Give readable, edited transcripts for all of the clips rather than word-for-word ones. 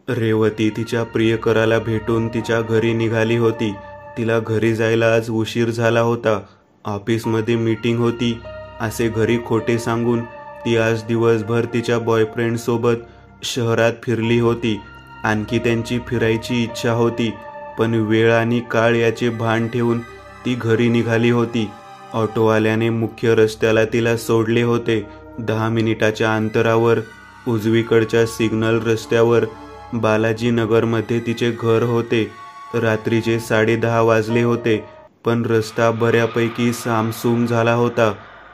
रेवती तिच्या प्रियकराला भेटून तिच्या घरी निघाली होती. तिला घरी जायला आज उशीर झाला होता. ऑफिसमध्ये मीटिंग होती असे घरी खोटे सांगून ती आज दिवसभर तिच्या बॉयफ्रेंडसोबत शहरात फिरली होती. आणखी त्यांची फिरायची इच्छा होती, पण वेळ आणि काळ याचे भान ठेवून ती घरी निघाली होती. ऑटोवाल्याने मुख्य रस्त्याला तिला सोडले होते. 10 मिनिटाच्या अंतरावर उजवीकडच्या सिग्नल रस्त्यावर बालाजीनगरमध्ये तिचे घर होते. रात्रीचे 10:30 वाजले होते, पण रस्ता बऱ्यापैकी सामसूम झाला होता.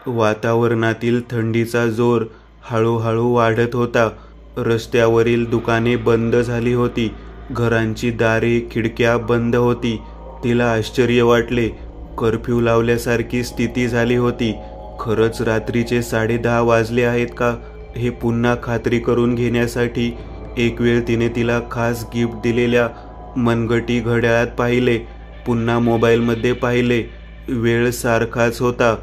वातावरणातील थंडीचा जोर हळूहळू वाढत होता. रस्त्यावरील दुकाने बंद झाली होती. घरांची दारे खिडक्या बंद होती. तिला आश्चर्य वाटले. कर्फ्यू लावल्यासारखी स्थिती झाली होती. खरंच रात्रीचे 10:30 वाजले आहेत का, हे पुन्हा खात्री करून घेण्यासाठी एक वेळ तिने तिला खास गिफ्ट दिलेल्या मनगटी घड्याळात पाहिले. पुन्हा मोबाईलमध्ये पाहिले. वेळ सारखाच होता.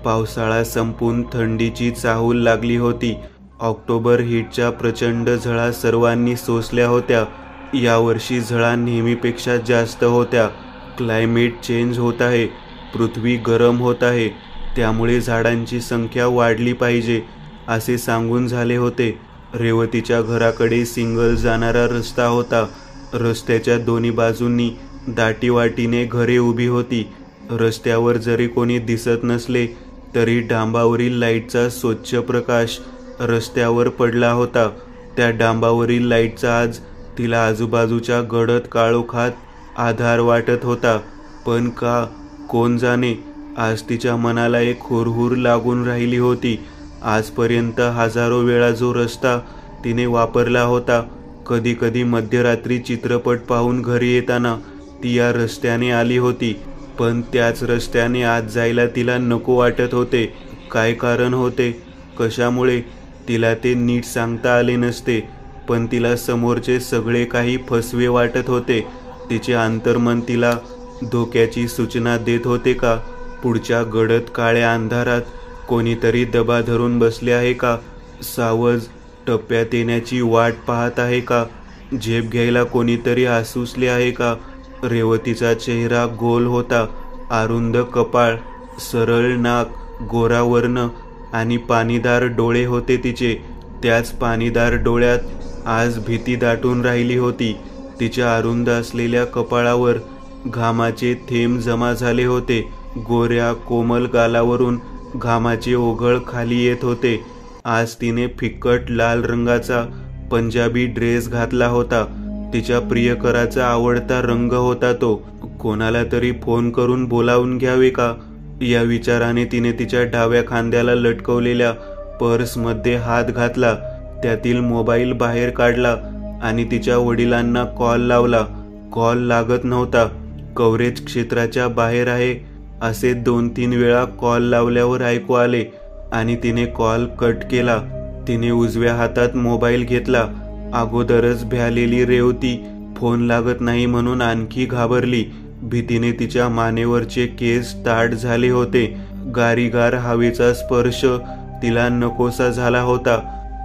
पावसाळा संपून थंडीची चाहूल लागली होती. ऑक्टोबर हीटच्या प्रचंड झळा सर्वांनी सोसल्या होत्या. यावर्षी झळा नेहमीपेक्षा जास्त होत्या. क्लायमेट चेंज होत आहे. पृथ्वी गरम होत आहे. त्यामुळे झाडांची संख्या वाढली पाहिजे असे सांगून झाले होते. रेवतीच्या घराकडे सिंगल जाणारा रस्ता होता. रस्त्याच्या दोन्ही बाजूंनी दाटीवाटीने घरे उभी होती. रस्त्यावर जरी कोणी दिसत नसले तरी डांबावरील लाईटचा स्वच्छ प्रकाश रस्त्यावर पडला होता. त्या डांबावरील लाईटचा आज तिला आजूबाजूच्या गडद काळोखात आधार वाटत होता. पण का, कोण जाणे. आज तिच्या मनाला एक हुरहुर लागून राहिली होती. आजपर्यंत हजारो वेळा जो रस्ता तिने वापरला होता, कधी कधी मध्यरात्री चित्रपट पाहून घरी येताना ती या रस्त्याने आली होती, पण त्याच रस्त्याने आज जायला तिला नको वाटत होते. काय कारण होते, कशामुळे, तिला ते नीट सांगता आले नसते, पण तिला समोरचे सगळे काही फसवे वाटत होते. तिचे अंतर्मन तिला धोक्याची सूचना देत होते का? पुढच्या गडद काळ्या अंधारात कोणीतरी दबा धरून बसले आहे का? सावज टप्प्यात येण्याची वाट पाहत आहे का? झेप घ्यायला कोणीतरी आसुसले आहे का? रेवतीचा चेहरा गोल होता. अरुंद कपाळ, सरळ नाक, गोरा वर्ण आणि पाणीदार डोळे होते तिचे. त्याच पाणीदार डोळ्यात आज भीती दाटून राहिली होती. तिच्या अरुंद असलेल्या कपाळावर घामाचे थेंब जमा झाले होते. गोऱ्या कोमल गालावरून घामाचे ओघळ खाली येत होते. आज तिने फिक्कट लाल रंगाचा पंजाबी ड्रेस घातला होता. तिच्या प्रियकराचा आवडता रंग होता तो. कोणाला तरी फोन करून बोलावून घ्यावे का, या विचाराने तिने तिच्या डाव्या खांद्याला लटकवलेल्या पर्समध्ये हात घातला. त्यातील मोबाईल बाहेर काढला आणि तिच्या वडिलांना कॉल लावला. कॉल लागत नव्हता. कव्हरेज क्षेत्राच्या बाहेर आहे असे 2-3 वेळा कॉल लावल्यावर ऐकू आले आणि तिने कॉल कट केला. तिने उजव्या हातात मोबाईल घेतला. अगोदरच भ्यालेली रेवती फोन लागत नाही म्हणून आणखी घाबरली. भीतीने तिच्या मानेवरचे केस ताठ झाले होते. गारीगार हवेचा स्पर्श तिला नकोसा झाला होता.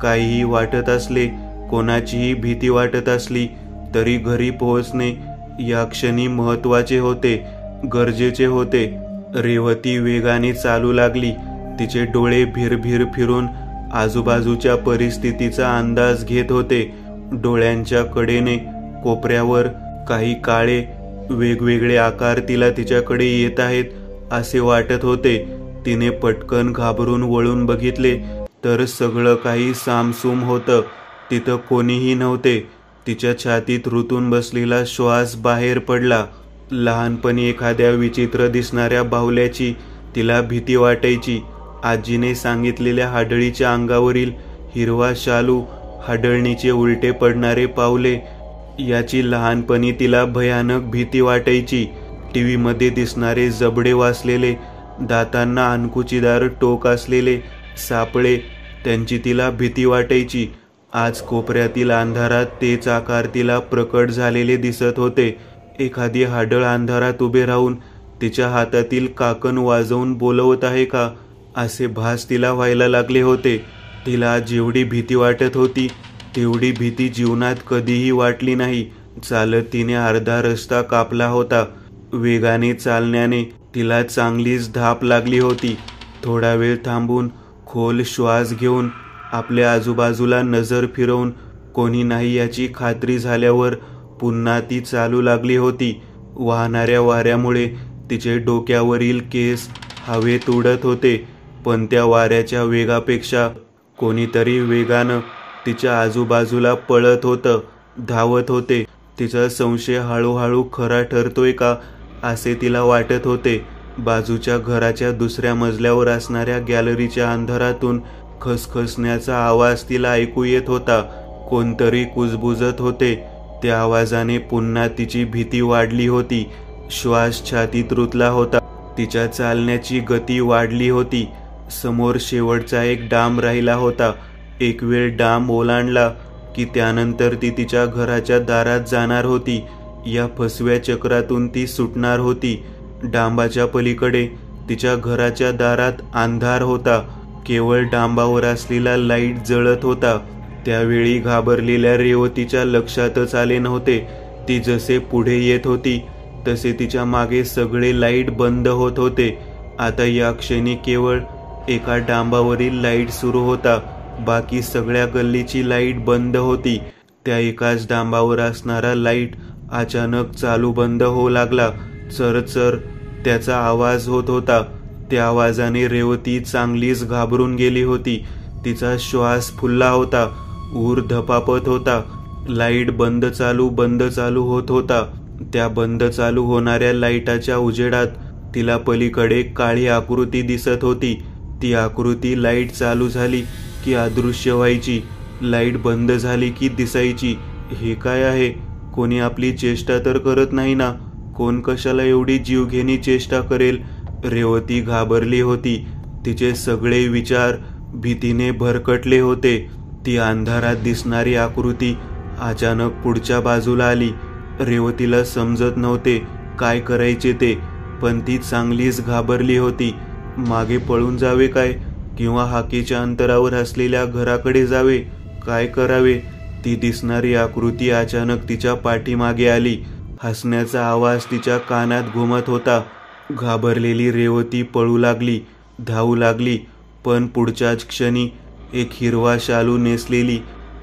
काहीही वाटत असले, कोणाचीही भीती वाटत असली तरी घरी पोहोचणे या क्षणी महत्वाचे होते, गरजेचे होते. रेवती वेगाने चालू लागली. तिचे डोळे भिरभिर फिरून आजूबाजूच्या परिस्थितीचा अंदाज घेत होते. डोळ्यांच्या कडेने कोपऱ्यावर काही काळे वेगवेगळे आकार तिला तिच्याकडे येत आहेत असे वाटत होते. तिने पटकन घाबरून वळून बघितले तर सगळं काही सामसूम होतं. तिथं कोणीही नव्हते. तिच्या छातीत रुतून बसलेला श्वास बाहेर पडला. लहानपणी एखाद्या विचित्र दिसणाऱ्या बाहुल्याची तिला भीती वाटायची. आजीने सांगितलेल्या हाडळीच्या अंगावरील हिरवा शालू, हाडळणीचे उलटे पडणारे पावले याची लहानपणी तिला भयानक भीती वाटायची. टीव्हीमध्ये दिसणारे जबडे वाचलेले, दातांना अणकुचीदार टोक असलेले सापळे, त्यांची तिला भीती वाटायची. आज कोपऱ्यातील अंधारात तेच आकार तिला प्रकट झालेले दिसत होते. एखादी हाडळ अंधारात उभे राहून तिच्या हातातील काकण वाजवून बोलवत आहे का, असे भास तिला व्हायला लागले होते. तिला जेवढी भीती वाटत होती तेवढी भीती जीवनात कधीही वाटली नाही. चालत तिने अर्धा रस्ता कापला होता. वेगाने चालण्याने तिला चांगलीच धाप लागली होती. थोडा वेळ थांबून खोल श्वास घेऊन आपल्या आजूबाजूला नजर फिरवून कोणी नाही याची खात्री झाल्यावर पुन्हा ती चालू लागली होती. वाहणाऱ्या वाऱ्यामुळे तिचे डोक्यावरील केस हवेत उडत होते, पण त्या वाऱ्याच्या वेगापेक्षा कोणीतरी वेगानं तिच्या आजूबाजूला पळत होतं, धावत होते. तिचा संशय हळूहळू खरा ठरतोय का असे तिला वाटत होते. बाजूच्या घराच्या दुसऱ्या मजल्यावर असणाऱ्या गॅलरीच्या अंधारातून खसखसण्याचा आवाज तिला ऐकू येत होता. कोणतरी कुजबुजत होते. त्या आवाजाने पुन्हा तिची भीती वाढली होती. श्वास छातीत रुतला होता. तिच्या चालण्याची गती वाढली होती. समोर शेवटचा एक डाम राहिला होता. एक वेळ डाम ओलांडला की त्यानंतर ती तिच्या घराच्या दारात जाणार होती. या फसव्या चक्रातून ती सुटणार होती. डांबाच्या पलीकडे तिच्या घराच्या दारात अंधार होता. केवळ डांबावर असलेला लाईट जळत होता. त्यावेळी घाबरलेल्या रेवतीच्या लक्षातच आले नव्हते. ती जसे पुढे येत होती तसे तिच्या मागे सगळे लाईट बंद होत होते. आता या क्षणी केवळ एका डांबावरील लाईट सुरू होता. बाकी सगळ्या गल्लीची लाईट बंद होती. त्या एकाच डांबावर असणारा लाईट अचानक चालू बंद होऊ लागला. चरचर त्याचा आवाज होत होता. त्या आवाजाने रेवती चांगलीच घाबरून गेली होती. तिचा श्वास फुलला होता. ऊर धपापत होता. लाईट बंद चालू होत होता. त्या बंद चालू होणाऱ्या लाईटाच्या उजेडात तिला पलीकडे काळी आकृती दिसत होती. ती आकृती लाईट चालू झाली की अदृश्य व्हायची, लाईट बंद झाली की दिसायची. हे काय आहे? कोणी आपली चेष्टा तर करत नाही ना? कोण कशाला एवढी जीवघेणी चेष्टा करेल? रेवती घाबरली होती. तिचे सगळे विचार भीतीने भरकटले होते. ती अंधारात दिसणारी आकृती अचानक पुढच्या बाजूला आली. रेवतीला समजत नव्हते काय करायचे ते, पण ती चांगलीच घाबरली होती. मागे पळून जावे काय, किंवा हाकेच्या अंतरावर असलेल्या घराकडे जावे? काय करावे? ती दिसणारी आकृती अचानक तिच्या पाठीमागे आली. हसण्याचा आवाज तिच्या कानात घुमत होता. घाबरलेली रेवती पळू लागली, धावू लागली. पण पुढच्याच क्षणी एक हिरवा शालू नेसलेली,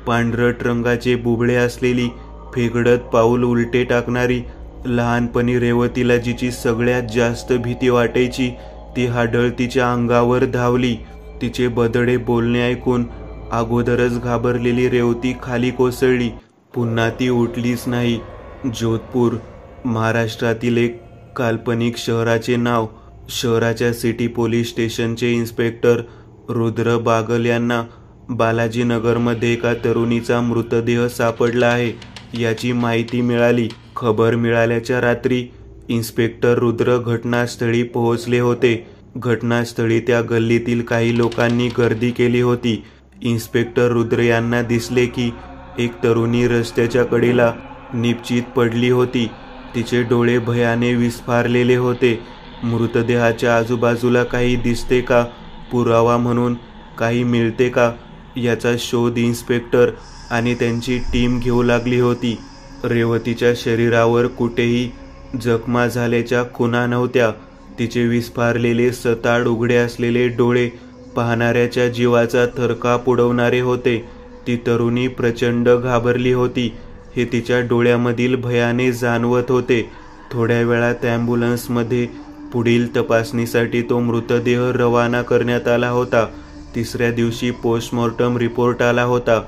पांढरट रंगाचे बुबळे असलेली, फेगडत पाऊल उलटे टाकणारी, लहानपणी रेवतीला जिची सगळ्यात जास्त भीती वाटायची ती हाडळ तिच्या अंगावर धावली. तिचे बदडे बोलणे ऐकून अगोदरच घाबरलेली रेवती खाली कोसळली. पुन्हा ती उठलीच नाही. जोधपूर, महाराष्ट्रातील एक काल्पनिक शहराचे नाव. शहराच्या सिटी पोलीस स्टेशनचे इन्स्पेक्टर रुद्र बागल यांना बालाजीनगरमध्ये एका तरुणीचा मृतदेह सापडला आहे याची माहिती मिळाली. खबर मिळाल्याच्या रात्री इन्स्पेक्टर रुद्र घटनास्थळी पोहोचले होते. घटनास्थळी त्या गल्लीतील काही लोकांनी गर्दी केली होती. इन्स्पेक्टर रुद्र यांना दिसले की एक तरुणी रस्त्याच्या कडेला निपचित पडली होती. तिचे डोळे भयाने विस्फारलेले होते. मृतदेहाच्या आजूबाजूला काही दिसते का, पुरावा म्हणून काही मिळते का, याचा शोध इन्स्पेक्टर आणि त्यांची टीम घेऊ लागली होती. रेवतीच्या शरीरावर कुठेही जखमा झाल्याच्या खुणा नव्हत्या. तिचे विस्फारलेले सताड उघडे असलेले डोळे पाहणाऱ्याच्या जीवाचा थरकाप उडवणारे होते. ती तरुणी प्रचंड घाबरली होती. हे तिच्या डोळ्यामधील भयाने जाणवत होते. थोड्या वेळात ॲम्ब्युलन्समध्ये पुढील तपासणीसाठी तो मृतदेह रवाना करण्यात आला होता. तिसऱ्या दिवशी पोस्टमॉर्टम रिपोर्ट आला होता.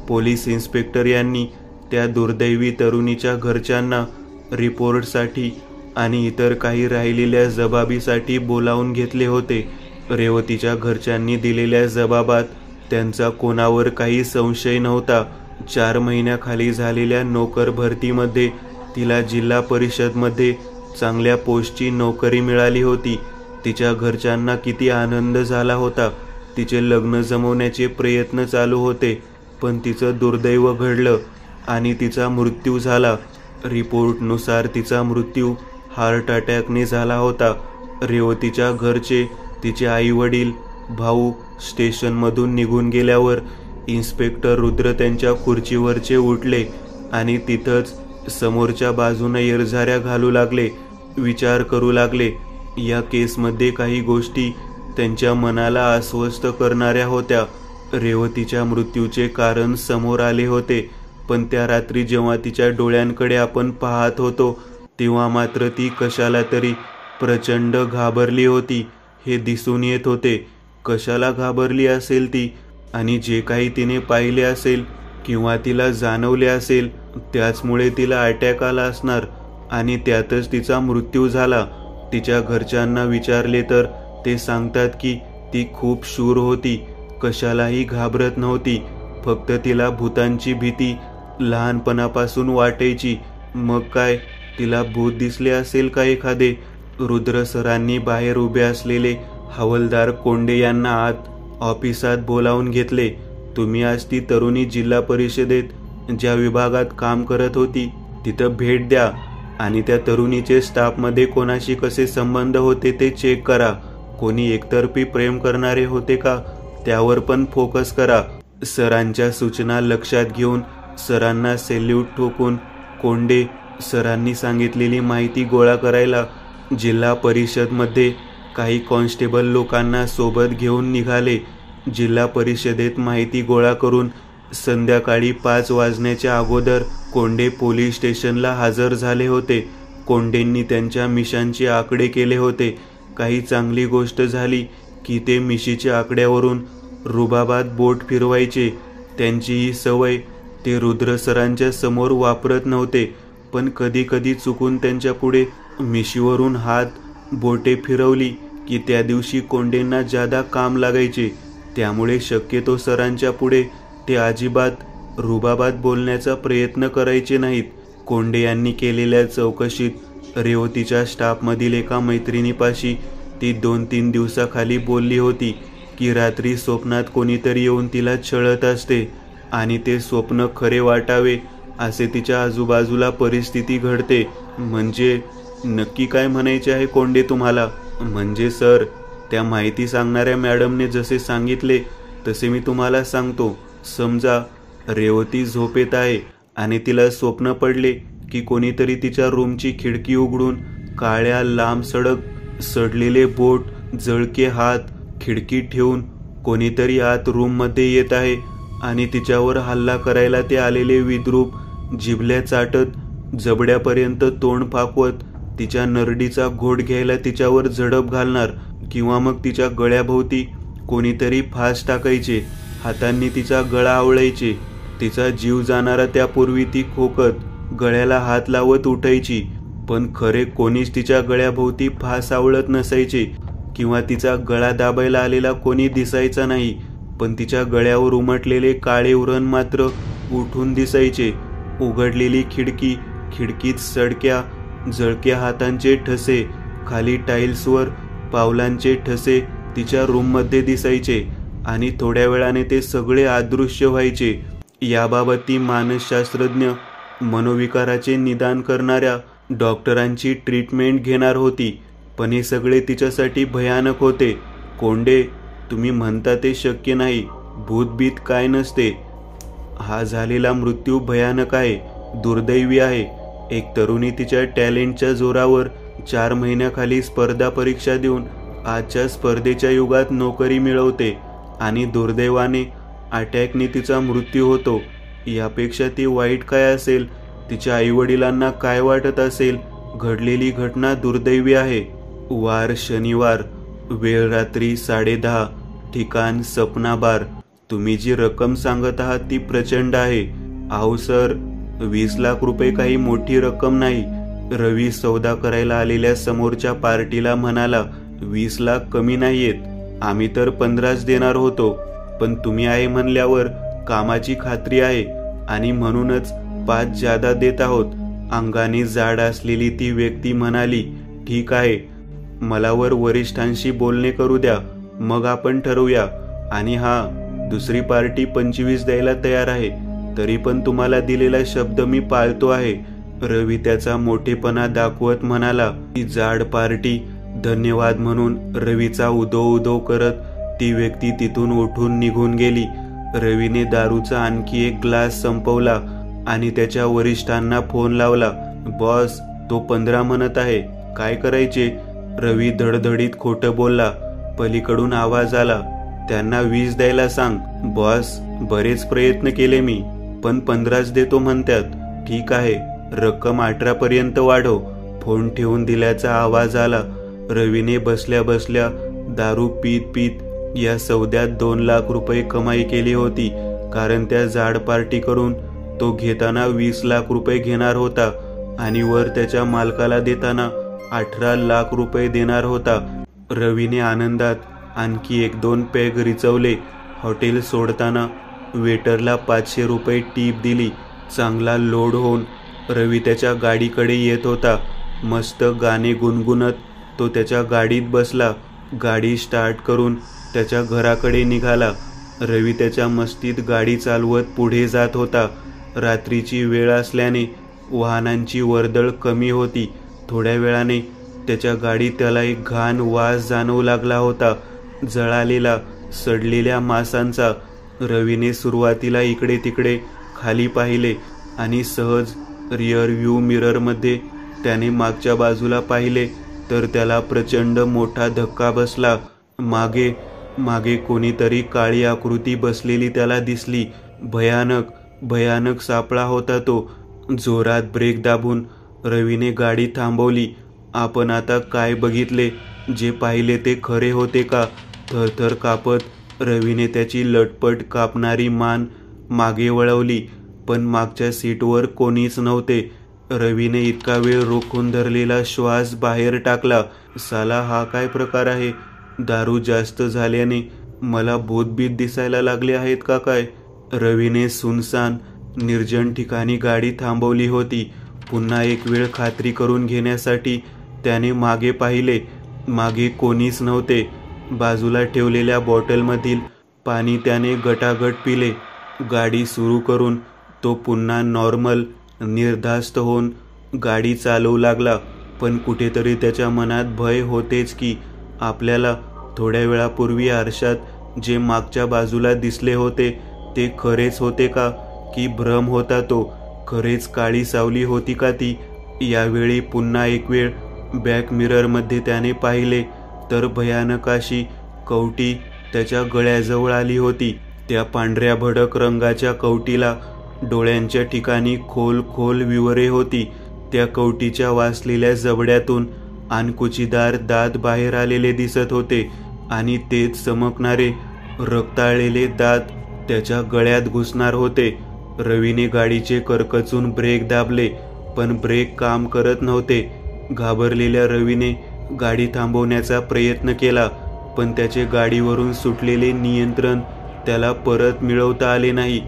पोलीस इन्स्पेक्टर यांनी त्या दुर्दैवी तरुणीच्या घरच्यांना रिपोर्टसाठी आणि इतर काही राहिलेल्या जबाबीसाठी बोलावून घेतले होते. रेवतीच्या घरच्यांनी दिलेल्या जबाबात त्यांचा कोणावर काही संशय नव्हता. 4 महिन्याखाली झालेल्या नोकर भरतीमध्ये तिला जिल्हा परिषदमध्ये चांगल्या पोस्टची नोकरी मिळाली होती. तिच्या घरच्यांना किती आनंद झाला होता. तिचे लग्न जमवण्याचे प्रयत्न चालू होते, पण तिचं दुर्दैव घडलं आणि तिचा मृत्यू झाला. रिपोर्टनुसार तिचा मृत्यू हार्ट अटॅकने झाला होता. रेवतीच्या घरचे, तिचे आई वडील, भाऊ स्टेशनमधून निघून गेल्यावर इन्स्पेक्टर रुद्र त्यांच्या खुर्चीवरचे उठले आणि तिथंच समोरच्या बाजूने येरझाऱ्या घालू लागले. विचार करू लागले. या केसमध्ये काही गोष्टी त्यांच्या मनाला अस्वस्थ करणाऱ्या होत्या. रेवतीच्या मृत्यूचे कारण समोर आले होते, पण त्या रात्री जेव्हा तिच्या डोळ्यांकडे आपण पाहत होतो तेव्हा मात्र ती कशाला तरी प्रचंड घाबरली होती हे दिसून येत होते. कशाला घाबरली असेल ती, आणि जे काही तिने पाहिले असेल किंवा तिला जाणवले असेल त्याचमुळे तिला अटॅक आला असणार आणि त्यातच तिचा मृत्यू झाला. तिच्या घरच्यांना विचारले तर ते सांगतात की ती खूप शूर होती, कशालाही घाबरत नव्हती. फक्त तिला भूतांची भीती लहानपणापासून वाटायची. मग काय, तिला भूत दिसले असेल का एखादे? रुद्र सरांनी बाहेर उभे असलेले हवालदार कोंडे यांना आत ऑफिसात बोलावून घेतले. तुम्ही आज ती तरुणी जिल्हा परिषदेत ज्या विभागात काम करत होती तिथं भेट द्या आणि त्या तरुणीचे स्टाफमध्ये कोणाशी कसे संबंध होते ते चेक करा. कोणी एकतर्फी प्रेम करणारे होते का त्यावर पण फोकस करा. सरांच्या सूचना लक्षात घेऊन सरांना सॅल्यूट ठोकून कोंडे सरांनी सांगितलेली माहिती गोळा करायला जिल्हा परिषदमध्ये काही कॉन्स्टेबल लोकांना सोबत घेऊन निघाले. जिल्हा परिषदेत माहिती गोळा करून संध्याकाळी 5 वाजण्याच्या अगोदर कोंडे पोलीस स्टेशनला हजर झाले होते. कोंडेंनी त्यांच्या मिशांचे आकडे केले होते. काही चांगली गोष्ट झाली की ते मिशीच्या आकड्यावरून रुबाबात बोट फिरवायचे. त्यांची ही सवय ते रुद्र सरांच्या समोर वापरत नव्हते, पण कधी कधी चुकून त्यांच्या पुढे मिशीवरून हात बोटे फिरवली की त्या दिवशी कोंडेंना जादा काम लागायचे. त्यामुळे शक्यतो सरांच्या पुढे ते अजिबात रुबाबात बोलण्याचा प्रयत्न करायचे नाहीत. कोंडे यांनी केलेल्या चौकशीत रेवतीच्या स्टाफमधील एका मैत्रिणीपाशी ती 2-3 दिवसाखाली बोलली होती की रात्री स्वप्नात कोणीतरी येऊन तिला छळत असते आणि ते स्वप्न खरे वाटावे असे तिच्या आजूबाजूला परिस्थिती घडते. म्हणजे नक्की काय म्हणायचे आहे कोंडे तुम्हाला? म्हणजे सर, त्या माहिती सांगणाऱ्या मॅडमने जसे सांगितले तसे मी तुम्हाला सांगतो. समजा रेवती झोपेत आहे आणि तिला स्वप्न पडले की कोणीतरी तिच्या रूमची खिडकी उघडून काळ्या लांब सडक सडलेले बोट जळके हात खिडकीत ठेवून कोणीतरी आत रूममध्ये येत आहे आणि तिच्यावर हल्ला करायला ते आलेले विद्रूप जिभल्या चाटत जबड्यापर्यंत तोंड फाकवत तिच्या नरडीचा घोट घ्यायला तिच्यावर झडप घालणार, किंवा मग तिच्या गळ्याभोवती कोणीतरी फास टाकायचे, हातांनी तिचा गळा आवळायचे. तिचा जीव जाणारा त्यापूर्वी ती खोकत गळ्याला हात लावत उठायची, पण खरे कोणीच तिच्या गळ्याभोवती फास आवळत नसायचे किंवा तिचा गळा दाबायला आलेला कोणी दिसायचा नाही. पण तिच्या गळ्यावर उमटलेले काळे उरण मात्र उठून दिसायचे. उघडलेली खिडकी, खिडकीत सडक्या जळक्या हातांचे ठसे, खाली टाईल्सवर पावलांचे ठसे तिच्या रूममध्ये दिसायचे आणि थोड्या वेळाने ते सगळे अदृश्य व्हायचे. याबाबत ती मानसशास्त्रज्ञ, मनोविकाराचे निदान करणाऱ्या डॉक्टरांची ट्रीटमेंट घेणार होती. पण हे सगळे तिच्यासाठी भयानक होते. कोंडे, तुम्ही म्हणता ते शक्य नाही. भूतबीत काय नसते. हा झालेला मृत्यू भयानक आहे, दुर्दैवी आहे. एक तरुणी तिच्या टॅलेंटच्या जोरावर 4 महिन्याखाली स्पर्धा परीक्षा देऊन आजच्या स्पर्धेच्या युगात नोकरी मिळवते आणि दुर्दैवाने अटॅकने तिचा मृत्यू होतो. यापेक्षा ती वाईट काय असेल? तिच्या आईवडिलांना काय वाटत असेल? घडलेली घटना दुर्दैवी आहे. वार शनिवार, वेळ रात्री 10:30, ठिकाण सपना बार. तुम्ही जी रक्कम सांगत आहात ती प्रचंड आहे. अहो सर, 20 लाख रुपये काही मोठी रक्कम नाही. रवी सौदा करायला आलेल्या समोरच्या पार्टीला म्हणाला, 20 लाख कमी नाहीयेत. आम्ही तर 15च देणार होतो, पण तुम्ही आहे म्हणल्यावर कामाची खात्री आहे आणि म्हणूनच 5 जादा देत आहोत. अंगाने जाड असलेली ती व्यक्ती म्हणाली, ठीक आहे, मला वरिष्ठांशी बोलणे करू द्या, मग आपण ठरवूया. आणि हा, दुसरी पार्टी 25 द्यायला तयार आहे. तरी पण तुम्हाला दिलेला शब्द मी पाळतो आहे. रवी त्याचा मोठेपणा दाखवत म्हणाला. ती जाड पार्टी. धन्यवाद म्हणून रवीचा उदो उदो करत ती व्यक्ती तिथून उठून निघून गेली. रवीने दारूचा आणखी एक ग्लास संपवला आणि त्याच्या वरिष्ठांना फोन लावला. बॉस, तो 15 म्हणत आहे, काय करायचे? रवी धडधडीत खोटं बोलला. पलीकडून आवाज आला, त्यांना 20 द्यायला सांग. बॉस, बरेच प्रयत्न केले मी, पण 15च देतो म्हणतात. ठीक आहे, रक्कम 18 पर्यंत वाढव. फोन ठेवून दिल्याचा आवाज आला. रवीने बसल्या बसल्या दारू पीत पीत या सौद्यात 2 लाख रुपये कमाई केली होती, कारण त्या जाड पार्टी करून तो घेताना 20 लाख रुपये घेणार होता आणि वर त्याच्या मालकाला देताना 18 लाख रुपये देणार होता. रवीने आनंदात आणखी 1-2 पॅग रिचवले. हॉटेल सोडताना वेटरला 500 रुपये टीप दिली. चांगला लोड होऊन रवी त्याच्या गाडीकडे येत होता. मस्त गाणे गुणगुणत तो त्याच्या गाडीत बसला. गाडी स्टार्ट करून त्याच्या घराकडे निघाला. रवी त्याच्या मस्तीत गाडी चालवत पुढे जात होता. रात्रीची वेळ असल्याने वाहनांची वर्दळ कमी होती. थोड्या वेळाने त्याच्या गाडीत त्याला एक घाण वास जाणवू लागला होता, जळालेला, सडलेल्या मांसांचा. रवीने सुरुवातीला इकडे तिकडे खाली पाहिले आणि सहज रिअर व्ह्यू मिररमध्ये त्याने मागच्या बाजूला पाहिले तर त्याला प्रचंड मोठा धक्का बसला. मागे मागे कोणीतरी काळी आकृती बसलेली त्याला दिसली. भयानक भयानक सापळा होता तो. जोरात ब्रेक दाबून रवीने गाडी थांबवली. आपण आता काय बघितले? जे पाहिले ते खरे होते का? थरथर कापत रवीने त्याची लटपट कापणारी मान मागे वळवली, पण मागच्या सीटवर कोणीच नव्हते. रवीने इतका वेळ रोखून धरलेला श्वास बाहेर टाकला. साला, हा काय प्रकार आहे? दारू जास्त झाल्याने मला भूतबीत दिसायला लागले आहेत का काय? रवीने सुनसान निर्जन ठिकाणी गाडी थांबवली होती. पुन्हा एक वेळ खात्री करून घेण्यासाठी त्याने मागे पाहिले. मागे कोणीच नव्हते. बाजूला ठेवलेल्या बॉटलमधील पाणी त्याने गटागट पिले. गाडी सुरू करून तो पुन्हा नॉर्मल निर्धास्त होऊन गाडी चालवू लागला. पण कुठेतरी त्याच्या मनात भय होतेच की आपल्याला थोड्या वेळापूर्वी आरशात जे मागच्या बाजूला दिसले होते ते खरेच होते का, की भ्रम होता तो? खरेच काळी सावली होती का ती? यावेळी पुन्हा एक वेळ बॅक मिररमध्ये त्याने पाहिले तर भयानक अशी कवटी त्याच्या गळ्याजवळ आली होती. त्या पांढऱ्या भडक रंगाच्या कवटीला डोळ्यांच्या ठिकाणी खोल खोल विवरे होती. त्या कवटीच्या वासलेल्या जबड्यातून अणकुचीदार दात बाहेर आलेले दिसत होते आणि तेच चमकणारे रक्ताळलेले दात त्याच्या गळ्यात घुसणार होते. रवीने गाडीचे करकचून ब्रेक दाबले, पण ब्रेक काम करत नव्हते. घाबरलेल्या रवीने गाडी थांबवण्याचा प्रयत्न केला, पण त्याचे गाडीवरून सुटलेले नियंत्रण त्याला परत मिळवता आले नाही.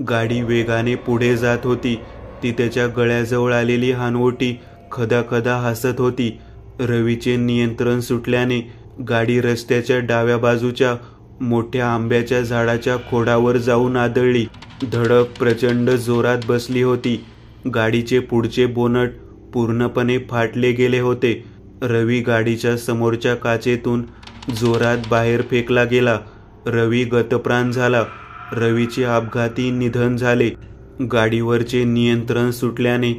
गाडी वेगाने पुढे जात होती. ती त्याच्या गळ्याजवळ आलेली हानवटी खदाखदा हसत होती. रवीचे नियंत्रण सुटल्याने गाडी रस्त्याच्या डाव्या बाजूच्या मोठ्या आंब्याच्या झाडाच्या खोडावर जाऊन आदळली. धडक प्रचंड जोरात बसली होती. गाडीचे पुढचे बोनट पूर्णपणे फाटले गेले होते. रवी गाडीच्या समोरच्या काचेतून जोरात बाहेर फेकला गेला. रवी गतप्राण झाला. रवीचे अपघाती निधन झाले. गाडीवरचे नियंत्रण सुटल्याने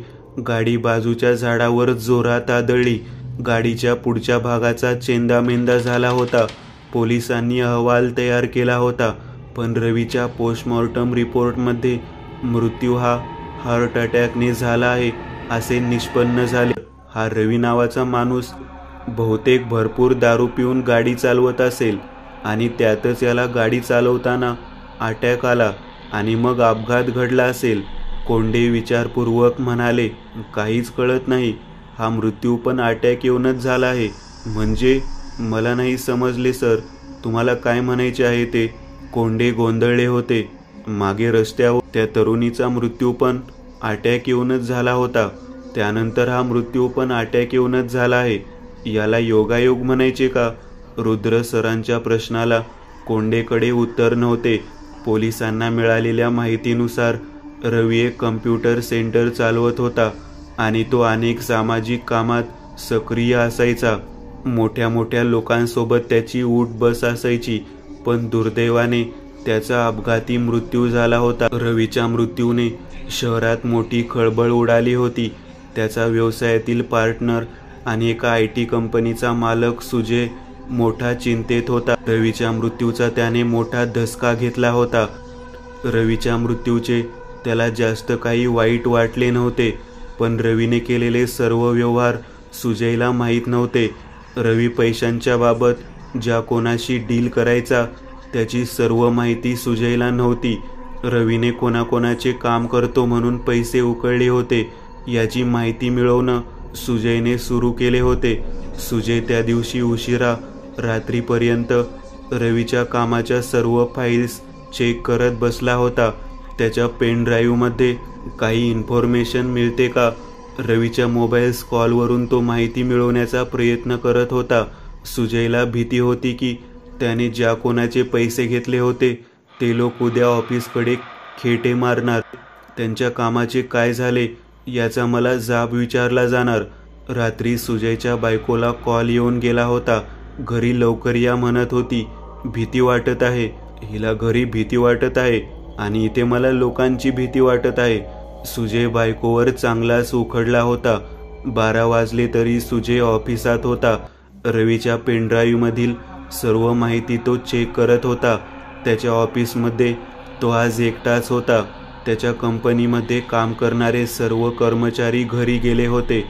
गाडी बाजूच्या झाडावर जोरात आदळली. गाडीच्या पुढच्या भागाचा चेंदामेंदा झाला होता. पोलिसांनी अहवाल तयार केला होता, पण रवीच्या पोस्टमॉर्टम रिपोर्टमध्ये मृत्यू हा हार्ट अटॅकने झाला आहे असे निष्पन्न झाले. हा रवी नावाचा माणूस बहुतेक भरपूर दारू पिऊन गाडी चालवत असेल आणि त्यातच याला गाडी चालवताना अटॅक आला आणि मग अपघात घडला असेल. कोंडे विचारपूर्वक म्हणाले, काहीच कळत नाही. हा मृत्यू पण अटॅक येऊनच झाला आहे म्हणजे? मला नाही समजले सर, तुम्हाला काय म्हणायचे आहे ते? कोंडे गोंधळले होते. मागे रस्त्यावर त्या तरुणीचा मृत्यू पण अटॅक येऊनच झाला होता. त्यानंतर हा मृत्यू पण अटॅक येऊनच झाला आहे. याला योगायोग म्हणायचे का? रुद्र सरांच्या प्रश्नाला कोंडेकडे उत्तर नव्हते. पोलिसांना मिळालेल्या माहितीनुसार रवी एक कम्प्युटर सेंटर चालवत होता आणि तो अनेक सामाजिक कामात सक्रिय असायचा. मोठ्या मोठ्या लोकांसोबत त्याची उठ बस असायची. पण दुर्दैवाने त्याचा अपघाती मृत्यू झाला होता. रवीच्या मृत्यूने शहरात मोठी खळबळ उडाली होती. त्याचा व्यवसायातील पार्टनर आणि एका IT कंपनीचा मालक सुजय मोठा चिंतेत होता. रवीच्या मृत्यूचा त्याने मोठा धसका घेतला होता. रवीच्या मृत्यूचे त्याला जास्त काही वाईट वाटले नव्हते, पण रवीने केलेले सर्व व्यवहार सुजयला माहीत नव्हते. रवी पैशांच्या बाबत ज्या कोणाशी डील करायचा त्याची सर्व माहिती सुजयला नव्हती. रवीने कोणाकोणाचे काम करतो म्हणून पैसे उकळले होते याची माहिती मिळवणं सुजयने सुरू केले होते. सुजय त्या दिवशी उशिरा रात्रीपर्यंत रवीच्या कामाच्या सर्व फाईल्स चेक करत बसला होता. त्याच्या पेन ड्राईव्हमध्ये काही इन्फॉर्मेशन मिळते का, रवीच्या मोबाईल कॉलवरून तो माहिती मिळवण्याचा प्रयत्न करत होता. सुजयला भीती होती की त्याने ज्या कोणाचे पैसे घेतले होते ते लोक उद्या ऑफिसकडे खेटे मारणार. त्यांच्या कामाचे काय झाले याचा मला जाब विचारला जाणार. रात्री सुजयच्या बायकोला कॉल येऊन गेला होता. घरी लवकर या म्हणत होती. भीती वाटत आहे, हिला घरी भीती वाटत आहे आणि इथे मला लोकांची भीती वाटत आहे. सुजय बायकोवर चांगलाच उखडला होता. 12 वाजले तरी सुजय ऑफिसात होता. रवीच्या पेनड्राईव्ह मधील सर्व माहिती तो चेक करत होता. त्याच्या ऑफिसमध्ये तो आज एकटाच होता. त्याच्या कंपनीमध्ये काम करणारे सर्व कर्मचारी घरी गेले होते.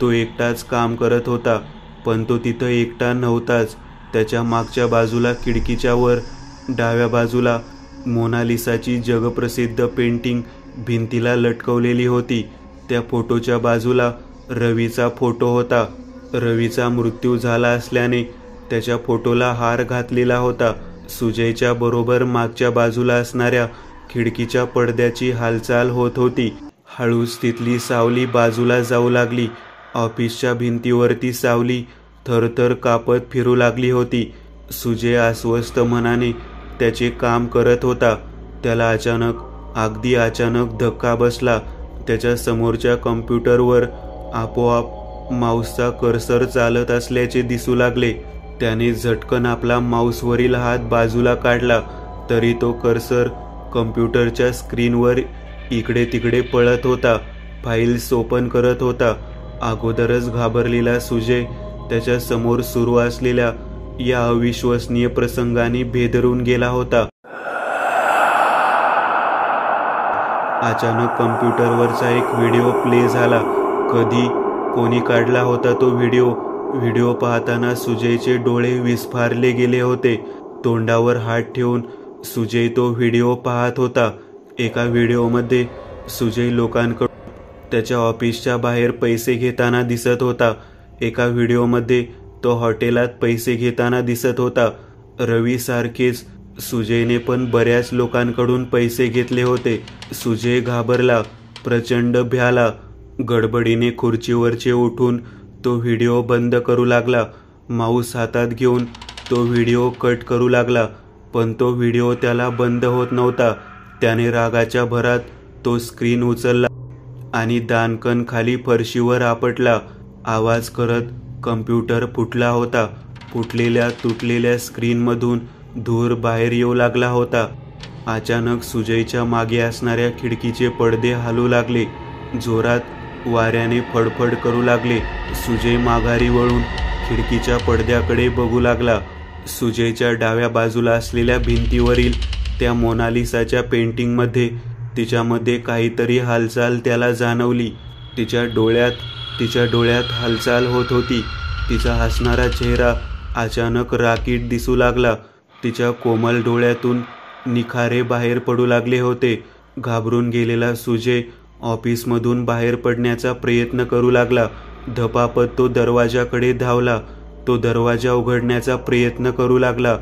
तो एकटाच काम करत होता, पण तो तिथं एकटा नव्हताच. त्याच्या मागच्या बाजूला खिडकीच्या वर डाव्या बाजूला मोनालिसाची जगप्रसिद्ध पेंटिंग भिंतीला लटकवलेली होती. त्या फोटोच्या बाजूला रवीचा फोटो होता. रवीचा मृत्यू झाला असल्याने त्याच्या फोटोला हार घातलेला होता. सुजयच्या बरोबर मागच्या बाजूला असणाऱ्या खिडकीच्या पडद्याची हालचाल होत होती. हळूच तिथली सावली बाजूला जाऊ लागली. ऑफिसच्या भिंतीवरती सावली थरथर कापत फिरू लागली होती. सुजय अस्वस्थ मनाने त्याचे काम करत होता. त्याला अगदी अचानक धक्का बसला. त्याच्या समोरच्या कम्प्युटरवर आपोआप माऊसचा कर्सर चालत असल्याचे दिसू लागले. त्याने झटकन आपला माऊसवरील हात बाजूला काढला तरी तो कर्सर कम्प्युटरच्या स्क्रीनवर इकडे तिकडे पळत होता. फाईल्स ओपन करत होता. अगोदरच घाबरलेला सुजय त्याच्या समोर सुरू असलेल्या या अविश्वसनीय प्रसंगाने भेदरून गेला होता. अचानक कम्प्युटरवरचा एक व्हिडिओ प्ले झाला. कधी कोणी काढला होता तो व्हिडिओ पाहताना सुजयचे डोळे विस्फारले गेले होते. तोंडावर हात ठेवून सुजय तो व्हिडिओ पाहत होता. एका व्हिडिओमध्ये सुजय लोकांकडून त्याच्या ऑफिसच्या बाहेर पैसे घेताना दिसत होता. एका व्हिडिओमध्ये तो हॉटेलात पैसे घेताना दिसत होता. रवी सारखेच सुजयने पण बऱ्याच लोकांकडून पैसे घेतले होते. सुजय घाबरला, प्रचंड भ्याला. गडबडीने खुर्चीवरचे उठून तो व्हिडिओ बंद करू लागला. माऊस हातात घेऊन तो व्हिडिओ कट करू लागला, पण तो व्हिडिओ त्याला बंद होत नव्हता. त्याने रागाच्या भरात तो स्क्रीन उचलला आणि दानकन खाली फरशीवर आपटला. आवाज करत कम्प्युटर फुटला होता. फुटलेल्या तुटलेल्या स्क्रीनमधून धूर बाहेर येऊ लागला होता. अचानक सुजयच्या मागे असणाऱ्या खिडकीचे पडदे हलू लागले. जोरात वाऱ्याने फडफड करू लागले. सुजय माघारी वळून खिडकीच्या पडद्याकडे बघू लागला. सुजयच्या डाव्या बाजूला असलेल्या भिंतीवरील त्या मोनालिसाच्या पेंटिंगमध्ये तिच्यामध्ये काहीतरी हालचाल त्याला जाणवली. तिच्या डोळ्यात हालचाल होत होती. तिचा हसणारा चेहरा अचानक राकीट दिसू लागला. तिच्या कोमल डोळ्यातून निखारे बाहेर पडू लागले होते. घाबरून गेलेला सुजय ऑफिसमधून बाहेर पडण्याचा प्रयत्न करू लागला. धपापत तो दरवाजाकडे धावला. तो दरवाजा उघडण्याचा प्रयत्न करू लागला,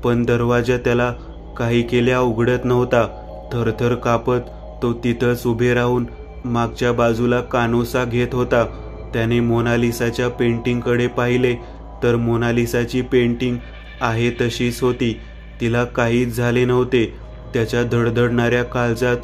पण दरवाजा त्याला काही केल्या उघडत नव्हता. थरथर कापत तो तिथंच उभे राहून मागच्या बाजूला कानोसा घेत होता. त्याने मोनालिसाच्या पेंटिंगकडे पाहिले तर मोनालिसाची पेंटिंग आहे तशीच होती. तिला काहीच झाले नव्हते. त्याच्या धडधडणाऱ्या काळजात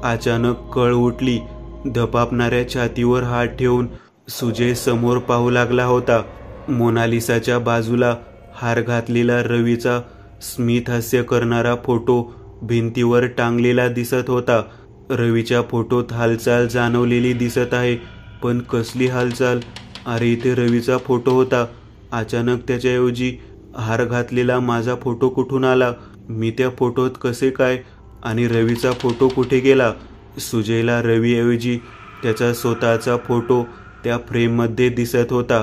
अचानक कळ उठली. धपापणाऱ्या छातीवर हात ठेवून सुजय समोर पाहू लागला होता. मोनालिसाच्या बाजूला हार घातलेला रवीचा स्मित हास्य करणारा फोटो भिंतीवर टांगलेला दिसत होता. रवीच्या फोटोत हालचाल जाणवलेली दिसत आहे, पण कसली हालचाल? अरे इथे रवीचा फोटो होता. अचानक त्याच्याऐवजी हार घातलेला माझा फोटो कुठून आला? मी त्या फोटोत कसे काय? आणि रवीचा फोटो कुठे गेला? सुजयला रवीऐवजी त्याचा स्वतःचा फोटो त्या फ्रेममध्ये दिसत होता.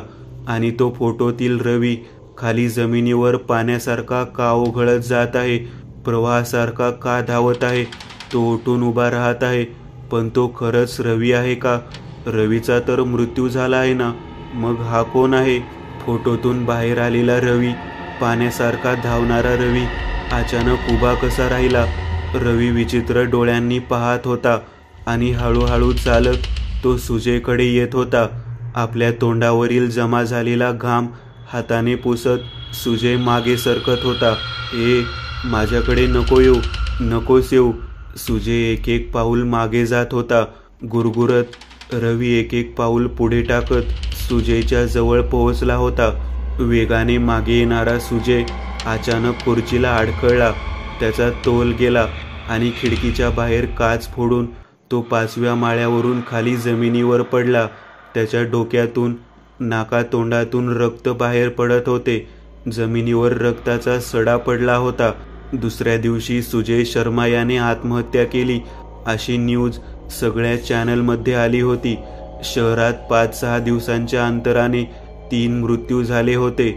आणि तो फोटोतील रवी खाली जमिनीवर पाण्यासारखा का ओघळत जात आहे? प्रवाहासारखा का धावत आहे? तो उठून उभा राहत आहे, पण तो खरंच रवी आहे का? रवीचा तर मृत्यू झाला आहे ना, मग हा कोण आहे? फोटोतून बाहेर आलेला रवी, पाण्यासारखा धावणारा रवी अचानक उभा कसा राहिला? रवी विचित्र डोळ्यांनी पाहत होता आणि हळूहळू चालत तो सुजयकडे येत होता. आपल्या तोंडावरील जमा झालेला घाम हाताने पुसत सुजय मागे सरकत होता. माझ्याकडे नको येऊ, नकोस येऊ. सुजय एक एक पाऊल मागे जात होता, गुरगुरत. रवी एक एक पाऊल पुढे टाकत सुजयच्या जवळ पोहोचला होता. वेगाने मागे येणारा सुजय अचानक खुर्चीला अडखळला. त्याचा तोल गेला आणि खिडकीच्या बाहेर काच फोडून तो 5व्या माळ्यावरून खाली जमिनीवर पडला. त्याच्या डोक्यातून नाकातोंडातून रक्त बाहेर पडत होते. जमिनीवर रक्ताचा सडा पडला होता. दुसऱ्या दिवशी सुजय शर्मा याने आत्महत्या केली अशी न्यूज सगळ्या चॅनलमध्ये आली होती. शहरात 5-6 दिवसांच्या अंतराने 3 मृत्यू झाले होते.